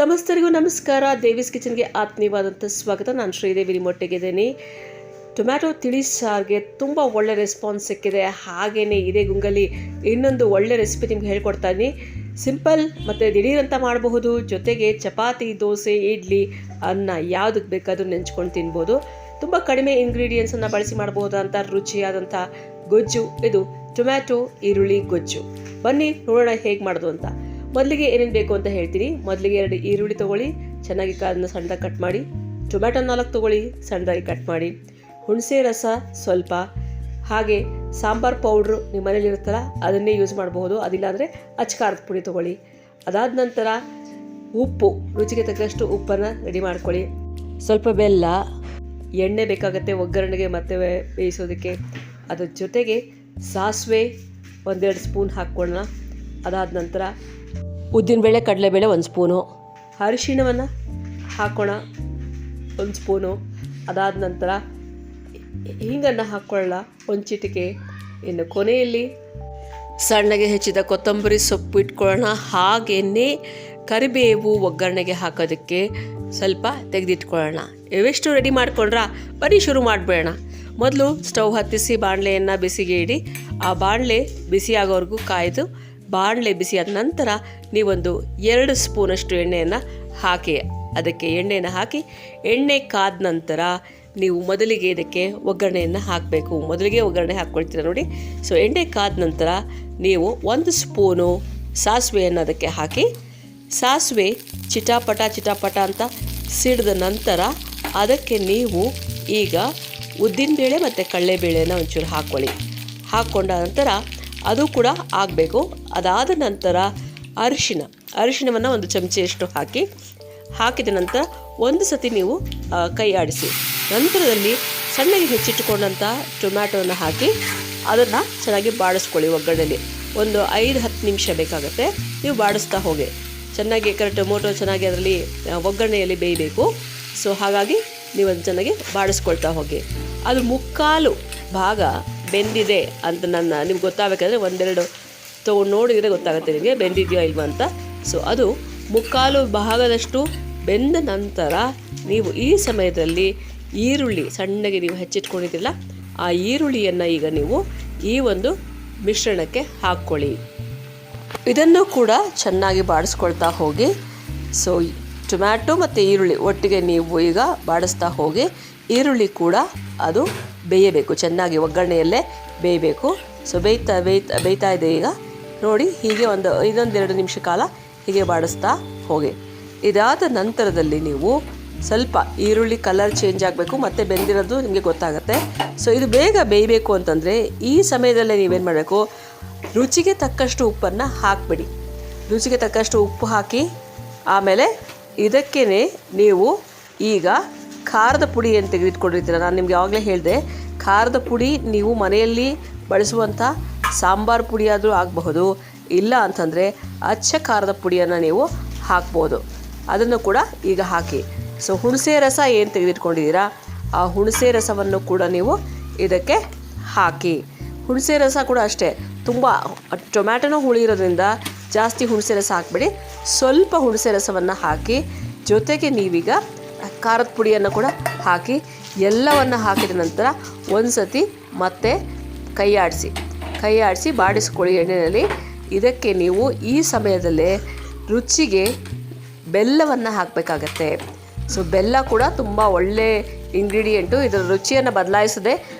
ಸಮಸ್ತರಿಗೂ ನಮಸ್ಕಾರ. ದೇವಿಸ್ ಕಿಚನ್ಗೆ ಆತ್ಮೀಯವಾದಂಥ ಸ್ವಾಗತ. ನಾನು ಶ್ರೀದೇವಿ ನಿಮ್ಮೊಟ್ಟಿಗಿದ್ದೀನಿ. ಟೊಮ್ಯಾಟೊ ತಿಳಿ ಸಾರಿಗೆ ತುಂಬ ಒಳ್ಳೆ ರೆಸ್ಪಾನ್ಸ್ ಸಿಕ್ಕಿದೆ. ಹಾಗೆಯೇ ಇದೇ ಗುಂಗಲ್ಲಿ ಇನ್ನೊಂದು ಒಳ್ಳೆ ರೆಸಿಪಿ ನಿಮ್ಗೆ ಹೇಳ್ಕೊಡ್ತಾ ಇದ್ದೀನಿ. ಸಿಂಪಲ್ ಮತ್ತು ದಿಢೀರಂತ ಮಾಡಬಹುದು. ಜೊತೆಗೆ ಚಪಾತಿ, ದೋಸೆ, ಇಡ್ಲಿ, ಅನ್ನ ಯಾವುದಕ್ಕೆ ಬೇಕಾದರೂ ನೆಂಚ್ಕೊಂಡು ತಿನ್ಬೋದು. ತುಂಬ ಕಡಿಮೆ ಇಂಗ್ರೀಡಿಯೆಂಟ್ಸನ್ನು ಬಳಸಿ ಮಾಡಬಹುದಂಥ ರುಚಿಯಾದಂಥ ಗೊಜ್ಜು ಇದು ಟೊಮ್ಯಾಟೊ ಈರುಳ್ಳಿ ಗೊಜ್ಜು. ಬನ್ನಿ ನೋಡೋಣ ಹೇಗೆ ಮಾಡೋದು ಅಂತ. ಮೊದಲಿಗೆ ಏನೇನು ಬೇಕು ಅಂತ ಹೇಳ್ತೀನಿ. ಮೊದಲಿಗೆ 2 ಈರುಳ್ಳಿ ತೊಗೊಳ್ಳಿ, ಚೆನ್ನಾಗಿ ಅದನ್ನು ಸಣ್ಣದಾಗಿ ಕಟ್ ಮಾಡಿ. ಟೊಮ್ಯಾಟೊ 4 ತೊಗೊಳ್ಳಿ, ಸಣ್ಣದಾಗಿ ಕಟ್ ಮಾಡಿ. ಹುಣಸೆ ರಸ ಸ್ವಲ್ಪ, ಹಾಗೆ ಸಾಂಬಾರು ಪೌಡ್ರು ನಿಮ್ಮ ಮನೇಲಿ ಇರುತ್ತಲ್ಲ ಅದನ್ನೇ ಯೂಸ್ ಮಾಡಬಹುದು. ಅದಿಲ್ಲಾಂದರೆ ಅಚ್ಕಾರದ ಪುಡಿ ತೊಗೊಳ್ಳಿ. ಅದಾದ ನಂತರ ಉಪ್ಪು, ರುಚಿಗೆ ತಕ್ಕಷ್ಟು ಉಪ್ಪನ್ನು ರೆಡಿ ಮಾಡ್ಕೊಳ್ಳಿ. ಸ್ವಲ್ಪ ಬೆಲ್ಲ, ಎಣ್ಣೆ ಬೇಕಾಗುತ್ತೆ ಒಗ್ಗರಣೆಗೆ ಮತ್ತು ಬೇಯಿಸೋದಕ್ಕೆ. ಅದ್ರ ಜೊತೆಗೆ ಸಾಸಿವೆ 1-2 ಸ್ಪೂನ್ ಹಾಕ್ಕೊಳ್ಳೋಣ. ಅದಾದ ನಂತರ ಉದ್ದಿನಬೇಳೆ, ಕಡಲೆಬೇಳೆ 1 ಸ್ಪೂನು, ಅರಿಶಿಣವನ್ನು ಹಾಕೋಣ 1 ಸ್ಪೂನು. ಅದಾದ ನಂತರ ಹಿಂಗನ್ನು ಹಾಕ್ಕೊಳ್ಳೋಣ 1 ಚಿಟಿಕೆ. ಇನ್ನು ಕೊನೆಯಲ್ಲಿ ಸಣ್ಣಗೆ ಹೆಚ್ಚಿದ ಕೊತ್ತಂಬರಿ ಸೊಪ್ಪು ಇಟ್ಕೊಳ್ಳೋಣ. ಹಾಗೆಯೇ ಕರಿಬೇವು ಒಗ್ಗರಣೆಗೆ ಹಾಕೋದಕ್ಕೆ ಸ್ವಲ್ಪ ತೆಗೆದಿಟ್ಕೊಳ್ಳೋಣ. ಇವೆಷ್ಟು ರೆಡಿ ಮಾಡ್ಕೊಂಡ್ರಾ? ಬರೀ ಶುರು ಮಾಡಿಬಿಡೋಣ. ಮೊದಲು ಸ್ಟವ್ ಹತ್ತಿಸಿ ಬಾಣಲೆಯನ್ನು ಬಿಸಿಗೆ ಇಡಿ. ಆ ಬಾಣಲೆ ಬಿಸಿ ಆಗೋವರೆಗೂ ಕಾಯ್ದು ಬಾಣಲೆ ಬಿಸಿಯಾದ ನಂತರ ನೀವೊಂದು 2 ಸ್ಪೂನಷ್ಟು ಎಣ್ಣೆಯನ್ನು ಹಾಕಿ, ಅದಕ್ಕೆ ಎಣ್ಣೆಯನ್ನು ಹಾಕಿ ಎಣ್ಣೆ ಕಾದ ನಂತರ ನೀವು ಮೊದಲಿಗೆ ಇದಕ್ಕೆ ಒಗ್ಗರಣೆಯನ್ನು ಹಾಕಬೇಕು. ಮೊದಲಿಗೆ ಒಗ್ಗರಣೆ ಹಾಕ್ಕೊಳ್ತೀರ ನೋಡಿ. ಸೊ ಎಣ್ಣೆ ಕಾದ ನಂತರ ನೀವು 1 ಸ್ಪೂನು ಸಾಸಿವೆಯನ್ನು ಅದಕ್ಕೆ ಹಾಕಿ, ಸಾಸಿವೆ ಚಿಟಾಪಟ ಅಂತ ಸಿಡಿದ ನಂತರ ಅದಕ್ಕೆ ನೀವು ಈಗ ಉದ್ದಿನಬೇಳೆ ಮತ್ತು ಕಡಲೆಬೇಳೆನ ಒಂಚೂರು ಹಾಕ್ಕೊಳ್ಳಿ. ಹಾಕ್ಕೊಂಡ ನಂತರ ಅದು ಕೂಡ ಆಗಬೇಕು. ಅದಾದ ನಂತರ ಅರಿಶಿಣವನ್ನು 1 ಚಮಚೆಯಷ್ಟು ಹಾಕಿದ ನಂತರ ಒಂದು ಸತಿ ನೀವು ಕೈ ಆಡಿಸಿ. ನಂತರದಲ್ಲಿ ಸಣ್ಣಗೆ ಹೆಚ್ಚಿಟ್ಟುಕೊಂಡಂಥ ಟೊಮ್ಯಾಟೋವನ್ನು ಹಾಕಿ ಅದನ್ನು ಚೆನ್ನಾಗಿ ಬಾಡಿಸ್ಕೊಳ್ಳಿ. ಒಗ್ಗರಣೆಯಲ್ಲಿ ಒಂದು 5-10 ನಿಮಿಷ ಬೇಕಾಗುತ್ತೆ. ನೀವು ಬಾಡಿಸ್ತಾ ಹೋಗಿ ಚೆನ್ನಾಗಿ. ಟೊಮೊಟೊ ಚೆನ್ನಾಗಿ ಅದರಲ್ಲಿ ಒಗ್ಗರಣೆಯಲ್ಲಿ ಬೇಯಬೇಕು. ಸೊ ಹಾಗಾಗಿ ನೀವು ಅದನ್ನು ಚೆನ್ನಾಗಿ ಬಾಡಿಸ್ಕೊಳ್ತಾ ಹೋಗಿ. ಅದು ಮುಕ್ಕಾಲು ಭಾಗ ಬೆಂದಿದೆ ಅಂತ ನಿಮ್ಗೆ ಗೊತ್ತಾಗಬೇಕಾದ್ರೆ 1-2 ತೊಗೊಂಡು ನೋಡಿದರೆ ಗೊತ್ತಾಗುತ್ತೆ ನಿಮಗೆ ಬೆಂದಿದೆಯೋ ಇಲ್ವಾ ಅಂತ. ಸೊ ಅದು ಮುಕ್ಕಾಲು ಭಾಗದಷ್ಟು ಬೆಂದ ನಂತರ ನೀವು ಈ ಸಮಯದಲ್ಲಿ ಈರುಳ್ಳಿ ಸಣ್ಣಗೆ ನೀವು ಹೆಚ್ಚಿಟ್ಕೊಂಡಿದ್ದಿಲ್ಲ ಆ ಈರುಳ್ಳಿಯನ್ನು ಈಗ ನೀವು ಈ ಒಂದು ಮಿಶ್ರಣಕ್ಕೆ ಹಾಕ್ಕೊಳ್ಳಿ. ಇದನ್ನು ಕೂಡ ಚೆನ್ನಾಗಿ ಬಾಡಿಸ್ಕೊಳ್ತಾ ಹೋಗಿ. ಸೊ ಟೊಮ್ಯಾಟೊ ಮತ್ತು ಈರುಳ್ಳಿ ಒಟ್ಟಿಗೆ ನೀವು ಈಗ ಬಾಡಿಸ್ತಾ ಹೋಗಿ. ಈರುಳ್ಳಿ ಕೂಡ ಅದು ಬೇಯಬೇಕು, ಚೆನ್ನಾಗಿ ಒಗ್ಗರಣೆಯಲ್ಲೇ ಬೇಯಬೇಕು. ಸೊ ಬೇಯ್ತಾ ಇದೆ ಈಗ ನೋಡಿ. ಹೀಗೆ ಇನ್ನೊಂದು 2 ನಿಮಿಷ ಕಾಲ ಹೀಗೆ ಬಾಡಿಸ್ತಾ ಹೋಗಿ. ಇದಾದ ನಂತರದಲ್ಲಿ ನೀವು ಸ್ವಲ್ಪ ಈರುಳ್ಳಿ ಕಲರ್ ಚೇಂಜ್ ಆಗಬೇಕು ಮತ್ತು ಬೆಂದಿರೋದು ನಿಮಗೆ ಗೊತ್ತಾಗುತ್ತೆ. ಸೊ ಇದು ಬೇಗ ಬೇಯಬೇಕು ಅಂತಂದರೆ ಈ ಸಮಯದಲ್ಲೇ ನೀವೇನು ಮಾಡಬೇಕು, ರುಚಿಗೆ ತಕ್ಕಷ್ಟು ಉಪ್ಪನ್ನು ಹಾಕಿಬಿಡಿ. ರುಚಿಗೆ ತಕ್ಕಷ್ಟು ಉಪ್ಪು ಹಾಕಿ ಆಮೇಲೆ ಇದಕ್ಕೇ ನೀವು ಈಗ ಖಾರದ ಪುಡಿ ಏನು ತೆಗೆದಿಟ್ಕೊಂಡಿರ್ತೀರ. ನಾನು ನಿಮಗೆ ಆವಾಗಲೇ ಹೇಳಿದೆ, ಖಾರದ ಪುಡಿ ನೀವು ಮನೆಯಲ್ಲಿ ಬಳಸುವಂಥ ಸಾಂಬಾರು ಪುಡಿ ಆದರೂ ಆಗಬಹುದು, ಇಲ್ಲ ಅಂತಂದರೆ ಅಚ್ಚ ಖಾರದ ಪುಡಿಯನ್ನು ನೀವು ಹಾಕ್ಬೋದು. ಅದನ್ನು ಕೂಡ ಈಗ ಹಾಕಿ. ಸೊ ಹುಣಸೆ ರಸ ಏನು ತೆಗೆದಿಟ್ಕೊಂಡಿದ್ದೀರಾ ಆ ಹುಣಸೆ ರಸವನ್ನು ಕೂಡ ನೀವು ಇದಕ್ಕೆ ಹಾಕಿ. ಹುಣಸೆ ರಸ ಕೂಡ ಅಷ್ಟೇ, ತುಂಬ ಟೊಮ್ಯಾಟೊನೂ ಹುಳಿ ಇರೋದ್ರಿಂದ ಜಾಸ್ತಿ ಹುಣಸೆ ರಸ ಹಾಕಬೇಡಿ. ಸ್ವಲ್ಪ ಹುಣಸೆ ರಸವನ್ನು ಹಾಕಿ ಜೊತೆಗೆ ನೀವೀಗ ಖಾರದ ಪುಡಿಯನ್ನು ಕೂಡ ಹಾಕಿ ಎಲ್ಲವನ್ನು ಹಾಕಿದ ನಂತರ ಒಂದು ಸತಿ ಮತ್ತೆ ಕೈ ಆಡಿಸಿ ಬಾಡಿಸ್ಕೊಳ್ಳಿ ಎಣ್ಣೆಯಲ್ಲಿ. ಇದಕ್ಕೆ ನೀವು ಈ ಸಮಯದಲ್ಲೇ ರುಚಿಗೆ ಬೆಲ್ಲವನ್ನು ಹಾಕಬೇಕಾಗತ್ತೆ. ಸೊ ಬೆಲ್ಲ ಕೂಡ ತುಂಬ ಒಳ್ಳೆ ಇಂಗ್ರೀಡಿಯೆಂಟು. ಇದರ ರುಚಿಯನ್ನು ಬದಲಾಯಿಸದೆ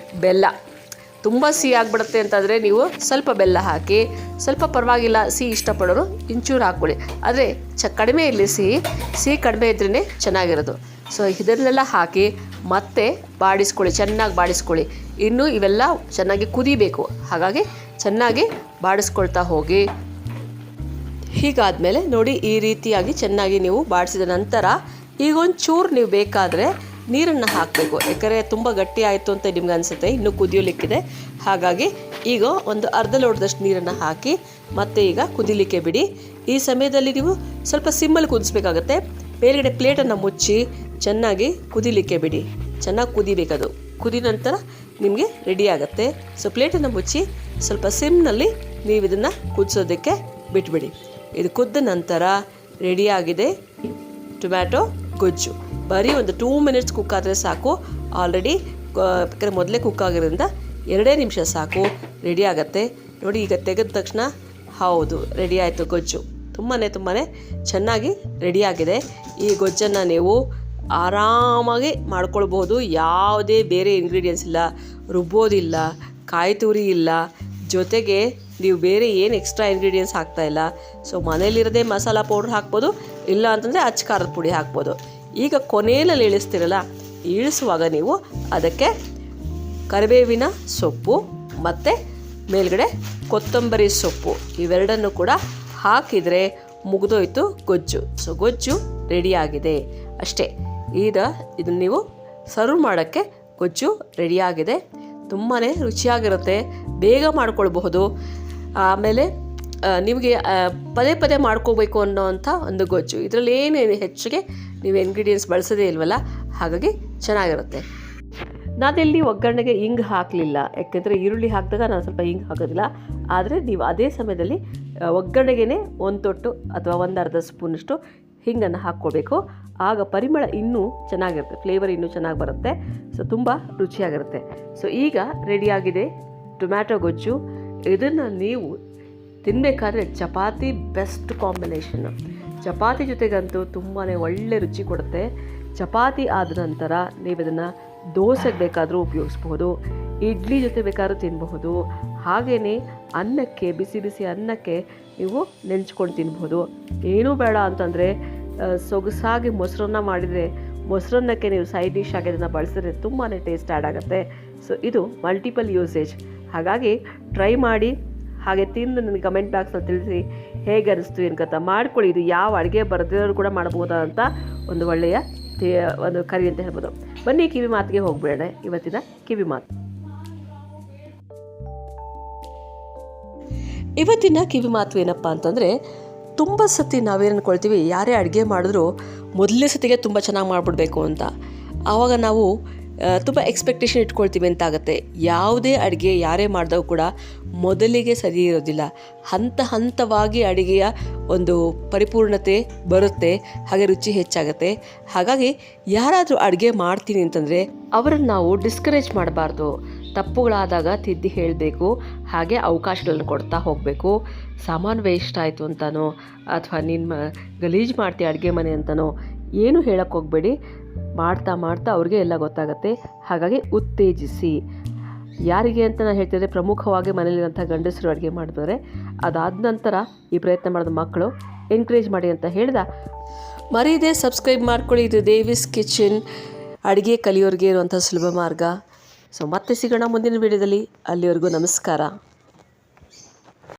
ಬೆಲ್ಲ ತುಂಬ ಸಿಹಿ ಆಗಿಬಿಡುತ್ತೆ ಅಂತಂದರೆ ನೀವು ಸ್ವಲ್ಪ ಬೆಲ್ಲ ಹಾಕಿ. ಸ್ವಲ್ಪ ಪರವಾಗಿಲ್ಲ ಸಿಹಿ ಇಷ್ಟಪಡೋರು ಇಂಚೂರು ಹಾಕ್ಕೊಳ್ಳಿ. ಆದರೆ ಕಡಿಮೆ ಇರಲಿ, ಸಿಹಿ ಕಡಿಮೆ ಇದ್ರೇ ಚೆನ್ನಾಗಿರೋದು. ಸೊ ಇದನ್ನೆಲ್ಲ ಹಾಕಿ ಮತ್ತೆ ಬಾಡಿಸ್ಕೊಳ್ಳಿ, ಚೆನ್ನಾಗಿ ಬಾಡಿಸ್ಕೊಳ್ಳಿ. ಇನ್ನು ಇವೆಲ್ಲ ಚೆನ್ನಾಗಿ ಕುದಿಬೇಕು, ಹಾಗಾಗಿ ಚೆನ್ನಾಗಿ ಬಾಡಿಸ್ಕೊಳ್ತಾ ಹೋಗಿ. ಹೀಗಾದಮೇಲೆ ನೋಡಿ ಈ ರೀತಿಯಾಗಿ ಚೆನ್ನಾಗಿ ನೀವು ಬಾಡಿಸಿದ ನಂತರ ಈಗ ಒಂಚೂರು ನೀವು ಬೇಕಾದರೆ ನೀರನ್ನು ಹಾಕಬೇಕು. ಯಾಕಂದರೆ ತುಂಬ ಗಟ್ಟಿ ಆಯಿತು ಅಂತ ನಿಮ್ಗೆ ಅನಿಸುತ್ತೆ, ಇನ್ನೂ ಕುದಿಯೋಲಿಕ್ಕಿದೆ. ಹಾಗಾಗಿ ಈಗ ಒಂದು ಅರ್ಧ ಲೋಟದಷ್ಟು ನೀರನ್ನು ಹಾಕಿ ಮತ್ತೆ ಈಗ ಕುದಿಲಿಕ್ಕೆ ಬಿಡಿ. ಈ ಸಮಯದಲ್ಲಿ ನೀವು ಸ್ವಲ್ಪ ಸಿಮ್ಮಲ್ಲಿ ಕುದಿಸ್ಬೇಕಾಗತ್ತೆ. ಮೇಲ್ಗಡೆ ಪ್ಲೇಟನ್ನು ಮುಚ್ಚಿ ಚೆನ್ನಾಗಿ ಕುದಿಲಿಕ್ಕೆ ಬಿಡಿ. ಚೆನ್ನಾಗಿ ಕುದಿಬೇಕದು. ಕುದಿ ನಂತರ ನಿಮಗೆ ರೆಡಿ ಆಗುತ್ತೆ. ಸೊ ಪ್ಲೇಟನ್ನು ಮುಚ್ಚಿ ಸ್ವಲ್ಪ ಸಿಮ್ನಲ್ಲಿ ನೀವು ಇದನ್ನು ಕುದಿಸೋದಕ್ಕೆ ಬಿಟ್ಬಿಡಿ. ಇದು ಕುದ್ದ ನಂತರ ರೆಡಿಯಾಗಿದೆ ಟೊಮ್ಯಾಟೊ ಗೊಜ್ಜು. ಬರೀ ಒಂದು 2 ಮಿನಿಟ್ಸ್ ಕುಕ್ ಆದರೆ ಸಾಕು. ಆಲ್ರೆಡಿ ಯಾಕಂದರೆ ಮೊದಲೇ ಕುಕ್ ಆಗಿರೋದ್ರಿಂದ 2 ನಿಮಿಷ ಸಾಕು, ರೆಡಿ ಆಗುತ್ತೆ. ನೋಡಿ ಈಗ ತೆಗೆದ ತಕ್ಷಣ ಹೌದು ರೆಡಿ ಆಯಿತು ಗೊಜ್ಜು. ತುಂಬಾ ಚೆನ್ನಾಗಿ ರೆಡಿಯಾಗಿದೆ. ಈ ಗೊಜ್ಜನ್ನು ನೀವು ಆರಾಮಾಗಿ ಮಾಡ್ಕೊಳ್ಬೋದು. ಯಾವುದೇ ಬೇರೆ ಇಂಗ್ರೀಡಿಯೆಂಟ್ಸ್ ಇಲ್ಲ, ರುಬ್ಬೋದಿಲ್ಲ, ಕಾಯಿ ತುರಿ ಇಲ್ಲ, ಜೊತೆಗೆ ನೀವು ಬೇರೆ ಏನು ಎಕ್ಸ್ಟ್ರಾ ಇಂಗ್ರೀಡಿಯೆಂಟ್ಸ್ ಹಾಕ್ತಾಯಿಲ್ಲ. ಸೊ ಮನೇಲಿರೋದೇ ಮಸಾಲ ಪೌಡ್ರ್ ಹಾಕ್ಬೋದು, ಇಲ್ಲ ಅಂತಂದರೆ ಅಚ್ಚ ಖಾರದ ಪುಡಿ ಹಾಕ್ಬೋದು. ಈಗ ಕೊನೆಯಲ್ಲಿ ಇಳಿಸ್ತಿರಲ್ಲ, ಇಳಿಸುವಾಗ ನೀವು ಅದಕ್ಕೆ ಕರಿಬೇವಿನ ಸೊಪ್ಪು ಮತ್ತು ಮೇಲ್ಗಡೆ ಕೊತ್ತಂಬರಿ ಸೊಪ್ಪು ಇವೆರಡನ್ನು ಕೂಡ ಹಾಕಿದರೆ ಮುಗಿದೋಯ್ತು ಗೊಜ್ಜು. ಸೊ ಗೊಜ್ಜು ರೆಡಿಯಾಗಿದೆ ಅಷ್ಟೇ. ಈಗ ಇದನ್ನು ನೀವು ಸರ್ವ್ ಮಾಡೋಕ್ಕೆ ಗೊಜ್ಜು ರೆಡಿಯಾಗಿದೆ. ತುಂಬಾ ರುಚಿಯಾಗಿರುತ್ತೆ, ಬೇಗ ಮಾಡ್ಕೊಳ್ಬಹುದು. ಆಮೇಲೆ ನಿಮಗೆ ಪದೇ ಪದೇ ಮಾಡ್ಕೋಬೇಕು ಅನ್ನೋವಂಥ ಒಂದು ಗೊಜ್ಜು. ಇದರಲ್ಲಿ ಏನೇನು ಹೆಚ್ಚಿಗೆ ನೀವು ಇಂಗ್ರೀಡಿಯೆಂಟ್ಸ್ ಬಳಸೋದೇ ಇಲ್ವಲ್ಲ, ಹಾಗಾಗಿ ಚೆನ್ನಾಗಿರುತ್ತೆ. ನಾನಿಲ್ಲಿ ಒಗ್ಗರಣೆಗೆ ಹಿಂಗೆ ಹಾಕಲಿಲ್ಲ, ಯಾಕೆಂದರೆ ಈರುಳ್ಳಿ ಹಾಕಿದಾಗ ನಾನು ಸ್ವಲ್ಪ ಹಿಂಗೆ ಹಾಕೋದಿಲ್ಲ. ಆದರೆ ನೀವು ಅದೇ ಸಮಯದಲ್ಲಿ ಒಗ್ಗರಣೆಗೇ 1 ತೊಟ್ಟು ಅಥವಾ 1/2 ಸ್ಪೂನಷ್ಟು ಹಿಂಗನ್ನು ಹಾಕ್ಕೊಳ್ಬೇಕು. ಆಗ ಪರಿಮಳ ಇನ್ನೂ ಚೆನ್ನಾಗಿರುತ್ತೆ, ಫ್ಲೇವರ್ ಇನ್ನೂ ಚೆನ್ನಾಗಿ ಬರುತ್ತೆ. ಸೊ ತುಂಬ ರುಚಿಯಾಗಿರುತ್ತೆ. ಸೊ ಈಗ ರೆಡಿಯಾಗಿದೆ ಟೊಮ್ಯಾಟೊ ಗೊಜ್ಜು. ಇದನ್ನು ನೀವು ತಿನ್ನಬೇಕಾದ್ರೆ ಚಪಾತಿ ಬೆಸ್ಟ್ ಕಾಂಬಿನೇಷನ್ನು. ಚಪಾತಿ ಜೊತೆಗಂತೂ ತುಂಬಾ ಒಳ್ಳೆ ರುಚಿ ಕೊಡುತ್ತೆ. ಚಪಾತಿ ಆದ ನಂತರ ನೀವು ಇದನ್ನು ದೋಸೆಗೆ ಬೇಕಾದರೂ ಉಪಯೋಗಿಸ್ಬೋದು, ಇಡ್ಲಿ ಜೊತೆ ಬೇಕಾದ್ರೂ ತಿನ್ನಬಹುದು. ಹಾಗೆಯೇ ಅನ್ನಕ್ಕೆ, ಬಿಸಿ ಬಿಸಿ ಅನ್ನಕ್ಕೆ ನೀವು ನೆಂಚ್ಕೊಂಡು ತಿನ್ಬೋದು. ಏನೂ ಬೇಡ ಅಂತಂದರೆ ಸೊಗಸಾಗಿ ಮೊಸರನ್ನ ಮಾಡಿದರೆ ಮೊಸರನ್ನಕ್ಕೆ ನೀವು ಸೈಡ್ ಡಿಶ್ ಆಗಿ ಅದನ್ನು ಬಳಸಿದ್ರೆ ತುಂಬಾ ಟೇಸ್ಟ್ ಆ್ಯಡ್ ಆಗುತ್ತೆ. ಸೊ ಇದು ಮಲ್ಟಿಪಲ್ ಯೂಸೇಜ್. ಹಾಗಾಗಿ ಟ್ರೈ ಮಾಡಿ, ಹಾಗೆ ತಿಂದು ನನಗೆ ಕಮೆಂಟ್ ಬಾಕ್ಸಲ್ಲಿ ತಿಳಿಸಿ ಹೇಗೆ ಅನಿಸ್ತು ಎನ್ಕಂತ. ಮಾಡ್ಕೊಳ್ಳಿ, ಇದು ಯಾವ ಅಡುಗೆ ಬರೆದಿರೋರು ಕೂಡ ಮಾಡ್ಬೋದಂತ ಒಂದು ಒಳ್ಳೆಯ ಒಂದು ಕರಿ ಅಂತ ಹೇಳ್ಬೋದು. ಬನ್ನಿ ಕಿವಿ ಮಾತಿಗೆ ಹೋಗ್ಬೇಡ. ಇವತ್ತಿನ ಕಿವಿ ಮಾತು. ಇವತ್ತಿನ ಕಿವಿ ಮಾತು ಏನಪ್ಪ ಅಂತಂದರೆ, ತುಂಬ ಸತಿ ನಾವೇನು ಅಂದ್ಕೊಳ್ತೀವಿ, ಯಾರೇ ಅಡುಗೆ ಮಾಡಿದ್ರು ಮೊದಲನೇ ಸತಿಗೆ ತುಂಬ ಚೆನ್ನಾಗಿ ಮಾಡಿಬಿಡ್ಬೇಕು ಅಂತ. ಆವಾಗ ನಾವು ತುಂಬ ಎಕ್ಸ್ಪೆಕ್ಟೇಷನ್ ಇಟ್ಕೊಳ್ತೀವಿ ಅಂತಾಗುತ್ತೆ. ಯಾವುದೇ ಅಡುಗೆ ಯಾರೇ ಮಾಡಿದಾಗ ಕೂಡ ಮೊದಲಿಗೆ ಸರಿ ಇರೋದಿಲ್ಲ. ಹಂತವಾಗಿ ಅಡುಗೆಯ ಒಂದು ಪರಿಪೂರ್ಣತೆ ಬರುತ್ತೆ, ಹಾಗೆ ರುಚಿ ಹೆಚ್ಚಾಗುತ್ತೆ. ಹಾಗಾಗಿ ಯಾರಾದರೂ ಅಡುಗೆ ಮಾಡ್ತೀನಿ ಅಂತಂದರೆ ಅವರನ್ನು ನಾವು ಡಿಸ್ಕರೇಜ್ ಮಾಡಬಾರ್ದು. ತಪ್ಪುಗಳಾದಾಗ ತಿದ್ದಿ ಹೇಳಬೇಕು, ಹಾಗೆ ಅವಕಾಶಗಳನ್ನು ಕೊಡ್ತಾ ಹೋಗಬೇಕು. ಸಾಮಾನು ವೇಸ್ಟ್ ಆಯಿತು ಅಂತನೋ ಅಥವಾ ನಿಮ್ಮ ಗಲೀಜು ಮಾಡ್ತೀವಿ ಅಡುಗೆ ಮನೆ ಅಂತನೋ ಏನು ಹೇಳಕ್ಕೆ ಹೋಗಬೇಡಿ. ಮಾಡ್ತಾ ಅವ್ರಿಗೆ ಎಲ್ಲ ಗೊತ್ತಾಗುತ್ತೆ. ಹಾಗಾಗಿ ಉತ್ತೇಜಿಸಿ. ಯಾರಿಗೆ ಅಂತ ನಾನು ಹೇಳ್ತಿದ್ರೆ, ಪ್ರಮುಖವಾಗಿ ಮನೇಲಿರೋಂಥ ಗಂಡಸರು ಅಡುಗೆ ಮಾಡಿದ್ರೆ, ಅದಾದ ನಂತರ ಈ ಪ್ರಯತ್ನ ಮಾಡಿದ ಮಕ್ಕಳು ಎನ್ಕರೇಜ್ ಮಾಡಿ ಅಂತ ಹೇಳ್ದ. ಮರೀದೆ ಸಬ್ಸ್ಕ್ರೈಬ್ ಮಾಡ್ಕೊಳ್ಳಿ. ಇದು ದೇವಿಸ್ ಕಿಚನ್, ಅಡುಗೆ ಕಲಿಯೋರಿಗೆ ಇರುವಂಥ ಸುಲಭ ಮಾರ್ಗ. ಸೊ ಮತ್ತೆ ಸಿಗೋಣ ಮುಂದಿನ ವಿಡಿಯೋದಲ್ಲಿ. ಅಲ್ಲಿವರೆಗೂ ನಮಸ್ಕಾರ.